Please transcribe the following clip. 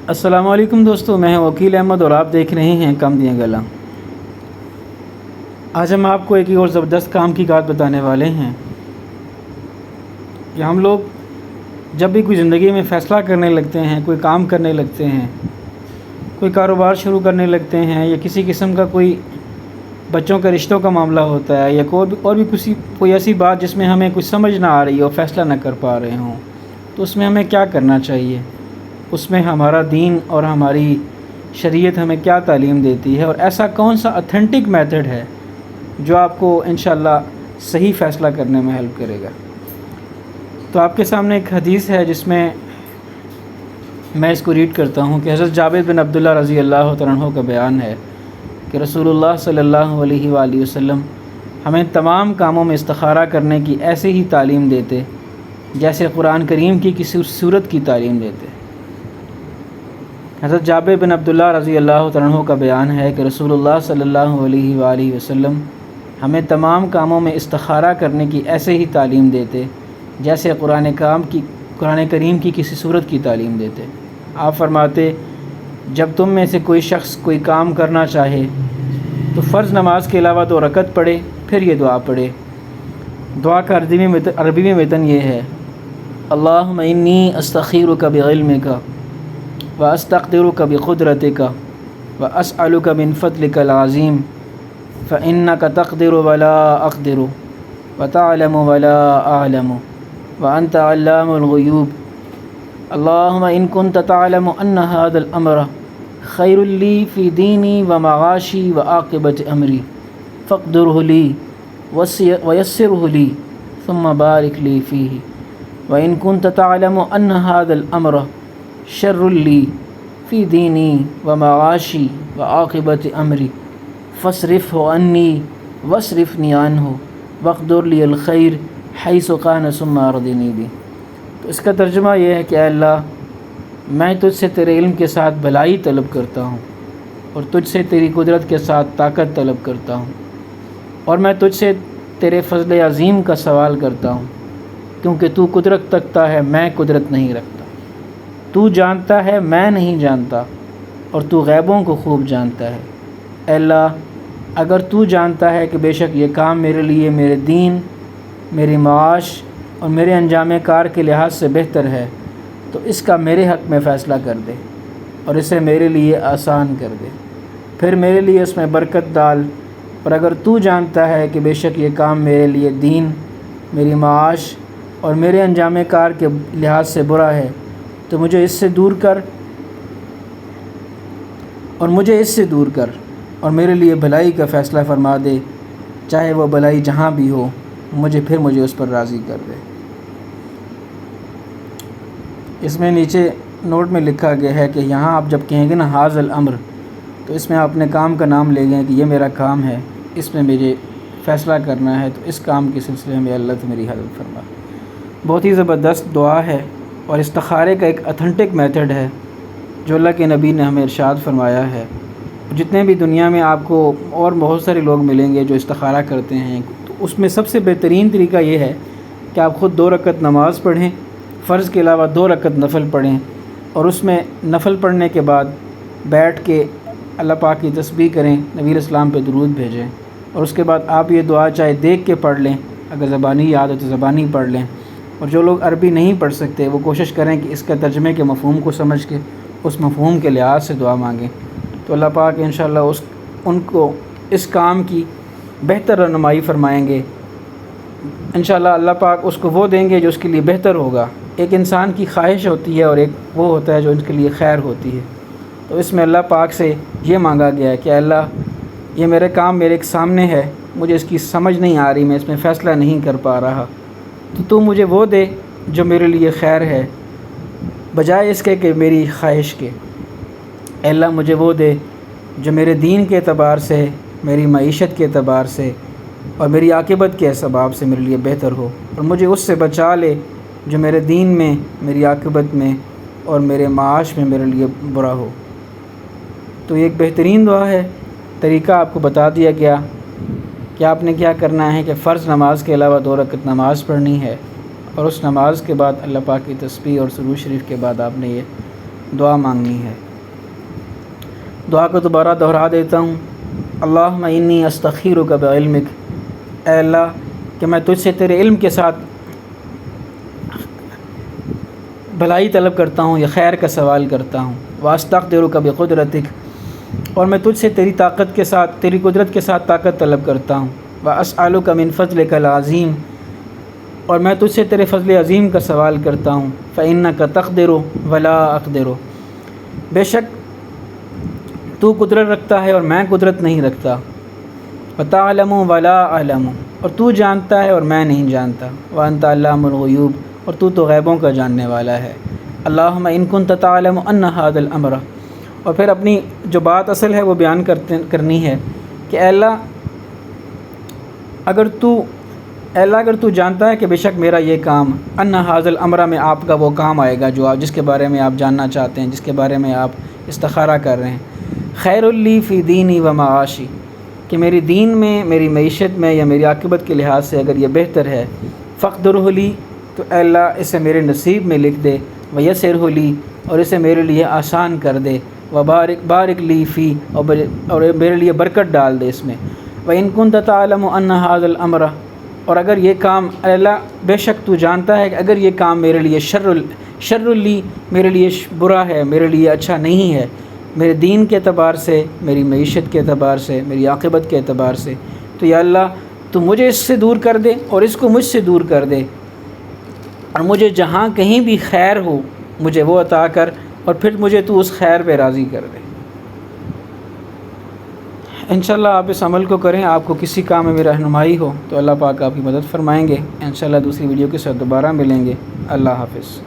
السلام علیکم دوستو، میں وکیل احمد اور آپ دیکھ رہے ہیں کم دیاں گلاں۔ آج ہم آپ کو ایک اور زبردست کام کی بات بتانے والے ہیں کہ ہم لوگ جب بھی کوئی زندگی میں فیصلہ کرنے لگتے ہیں، کوئی کام کرنے لگتے ہیں، کوئی کاروبار شروع کرنے لگتے ہیں، یا کسی قسم کا کوئی بچوں کے رشتوں کا معاملہ ہوتا ہے، یا اور بھی کوئی ایسی بات جس میں ہمیں کچھ سمجھ نہ آ رہی ہو، فیصلہ نہ کر پا رہے ہوں، تو اس میں ہمیں کیا کرنا چاہیے؟ اس میں ہمارا دین اور ہماری شریعت ہمیں کیا تعلیم دیتی ہے، اور ایسا کون سا اتھینٹک میتھڈ ہے جو آپ کو انشاءاللہ صحیح فیصلہ کرنے میں ہیلپ کرے گا؟ تو آپ کے سامنے ایک حدیث ہے جس میں میں اس کو ریڈ کرتا ہوں کہ حضرت جابر بن عبداللہ رضی اللہ تعالیٰ عنہ کا بیان ہے کہ رسول اللہ صلی اللہ علیہ وآلہ وسلم ہمیں تمام کاموں میں استخارہ کرنے کی ایسے ہی تعلیم دیتے جیسے قرآن کریم کی کسی سورت کی تعلیم دیتے۔ حضرت جابر بن عبداللہ رضی اللہ تعالیٰ عنہ کا بیان ہے کہ رسول اللہ صلی اللہ علیہ وآلہ وسلم ہمیں تمام کاموں میں استخارہ کرنے کی ایسے ہی تعلیم دیتے جیسے قرآن کریم کی کسی سورت کی تعلیم دیتے۔ آپ فرماتے، جب تم میں سے کوئی شخص کوئی کام کرنا چاہے تو فرض نماز کے علاوہ 2 رکعت پڑھے، پھر یہ دعا پڑھے۔ دعا کا عربی میں متن یہ ہے: اللہم انی استخیرک بعلمک واستقدرک بقدرتک واسألک من فضلک العظیم فإنک تقدر ولا اقدر وتعلم ولا اعلم وانت علام الغیوب اللہم ان کنت تعلم ان هذا الامر خیر لی فی دینی ومعاشی وعاقبت امری فاقدره لی ویسره لی ثم بارک لی فیہ وان کنت تعلم ان هذا الامر شر لی فی دینی ومعاشی وعاقبت امری فاصرفہ عنی واصرفنی عنہ واقدر لی الخیر حیث کان ثم ارضنی بہ۔ تو اس کا ترجمہ یہ ہے کہ اے اللہ، میں تجھ سے تیرے علم کے ساتھ بھلائی طلب کرتا ہوں، اور تجھ سے تیری قدرت کے ساتھ طاقت طلب کرتا ہوں، اور میں تجھ سے تیرے فضل عظیم کا سوال کرتا ہوں، کیونکہ تو قدرت رکھتا ہے، میں قدرت نہیں رکھتا، تو جانتا ہے، میں نہیں جانتا، اور تو غیبوں کو خوب جانتا ہے۔ اے اللہ، اگر تو جانتا ہے کہ بے شک یہ کام میرے لیے میرے دین، میری معاش اور میرے انجام کار کے لحاظ سے بہتر ہے تو اس کا میرے حق میں فیصلہ کر دے اور اسے میرے لیے آسان کر دے، پھر میرے لیے اس میں برکت ڈال۔ اور اگر تو جانتا ہے کہ بے شک یہ کام میرے لیے دین، میری معاش اور میرے انجام کار کے لحاظ سے برا ہے تو مجھے اس سے دور کر اور میرے لیے بھلائی کا فیصلہ فرما دے، چاہے وہ بھلائی جہاں بھی ہو، پھر مجھے اس پر راضی کر دے۔ اس میں نیچے نوٹ میں لکھا گیا ہے کہ یہاں آپ جب کہیں گے نا حاض الامر، تو اس میں آپ اپنے کام کا نام لے گئے کہ یہ میرا کام ہے، اس میں مجھے فیصلہ کرنا ہے، تو اس کام کے سلسلے میں اللہ تو میری حدت فرما۔ بہت ہی زبردست دعا ہے اور استخارے کا ایک اتھینٹک میتھڈ ہے جو اللہ کے نبی نے ہمیں ارشاد فرمایا ہے۔ جتنے بھی دنیا میں آپ کو اور بہت سارے لوگ ملیں گے جو استخارہ کرتے ہیں، تو اس میں سب سے بہترین طریقہ یہ ہے کہ آپ خود 2 رکعت نماز پڑھیں، فرض کے علاوہ 2 رکعت نفل پڑھیں، اور اس میں نفل پڑھنے کے بعد بیٹھ کے اللہ پاک کی تسبیح کریں، نبی علیہ السلام پہ درود بھیجیں، اور اس کے بعد آپ یہ دعا چاہے دیکھ کے پڑھ لیں، اگر زبانی یاد ہو تو زبانی پڑھ لیں، اور جو لوگ عربی نہیں پڑھ سکتے وہ کوشش کریں کہ اس کا ترجمے کے مفہوم کو سمجھ کے اس مفہوم کے لحاظ سے دعا مانگیں، تو اللہ پاک انشاءاللہ ان کو اس کام کی بہتر رہنمائی فرمائیں گے۔ انشاءاللہ اللہ پاک اس کو وہ دیں گے جو اس کے لیے بہتر ہوگا۔ ایک انسان کی خواہش ہوتی ہے اور ایک وہ ہوتا ہے جو ان کے لیے خیر ہوتی ہے، تو اس میں اللہ پاک سے یہ مانگا گیا ہے کہ اللہ، یہ میرے کام میرے ایک سامنے ہے، مجھے اس کی سمجھ نہیں آ رہی، میں اس میں فیصلہ نہیں کر پا رہا، تو مجھے وہ دے جو میرے لیے خیر ہے، بجائے اس کے کہ میری خواہش کے۔ اے اللہ، مجھے وہ دے جو میرے دین کے اعتبار سے، میری معیشت کے اعتبار سے اور میری عاقبت کے سبب سے میرے لیے بہتر ہو، اور مجھے اس سے بچا لے جو میرے دین میں، میری عاقبت میں اور میرے معاش میں میرے لیے برا ہو۔ تو یہ ایک بہترین دعا ہے۔ طریقہ آپ کو بتا دیا گیا کہ آپ نے کیا کرنا ہے کہ فرض نماز کے علاوہ 2 رکعت نماز پڑھنی ہے، اور اس نماز کے بعد اللہ پاک کی تسبیح اور درود شریف کے بعد آپ نے یہ دعا مانگنی ہے۔ دعا کو دوبارہ دہرا دیتا ہوں، اللہم انی استخیرک بعلمک، اے اللہ کہ میں تجھ سے تیرے علم کے ساتھ بھلائی طلب کرتا ہوں یا خیر کا سوال کرتا ہوں، واستقدرک بقدرتک، اور میں تجھ سے تیری طاقت کے ساتھ، تیری قدرت کے ساتھ طاقت طلب کرتا ہوں، واسألک من فضلک العظیم، اور میں تجھ سے تیرے فضل عظیم کا سوال کرتا ہوں، فإنک تقدر ولا اقدر، بے شک تو قدرت رکھتا ہے اور میں قدرت نہیں رکھتا، وتعلم ولا اعلم، اور تو جانتا ہے اور میں نہیں جانتا، وانت علام الغیوب، اور تو غیبوں کا جاننے والا ہے۔ اللہم ان کنت تعلم ان ھذا الامر، اور پھر اپنی جو بات اصل ہے وہ بیان کرنی ہے کہ اے اللہ اگر تو جانتا ہے کہ بے شک میرا یہ کام، ان ھذا الامر میں آپ کا وہ کام آئے گا جو جس کے بارے میں آپ جاننا چاہتے ہیں، جس کے بارے میں آپ استخارہ کر رہے ہیں، خیر لی فی دینی و معاشی، کہ میری دین میں، میری معیشت میں یا میری عاقبت کے لحاظ سے اگر یہ بہتر ہے، فقدرہ لی، تو اے اللہ اسے میرے نصیب میں لکھ دے، ویسرہ لی، اور اسے میرے لیے آسان کر دے، بارک لی فی، اور میرے لیے برکت ڈال دے اس میں، وَإِن كُنْتَ تَعْلَمُ أَنَّ هَذَا الْأَمْرَ، اور اگر یہ کام، اے اللہ بے شک تو جانتا ہے کہ اگر یہ کام میرے لیے شر لی، میرے لیے برا ہے، میرے لیے اچھا نہیں ہے، میرے دین کے اعتبار سے، میری معیشت کے اعتبار سے، میری عاقبت کے اعتبار سے، تو یا اللہ تو مجھے اس سے دور کر دے اور اس کو مجھ سے دور کر دے، اور مجھے جہاں کہیں بھی خیر ہو مجھے وہ عطا کر، اور پھر مجھے تو اس خیر پہ راضی کر دے۔ انشاءاللہ آپ اس عمل کو کریں، آپ کو کسی کام میں رہنمائی ہو تو اللہ پاک آپ کی مدد فرمائیں گے۔ انشاءاللہ دوسری ویڈیو کے ساتھ دوبارہ ملیں گے۔ اللہ حافظ۔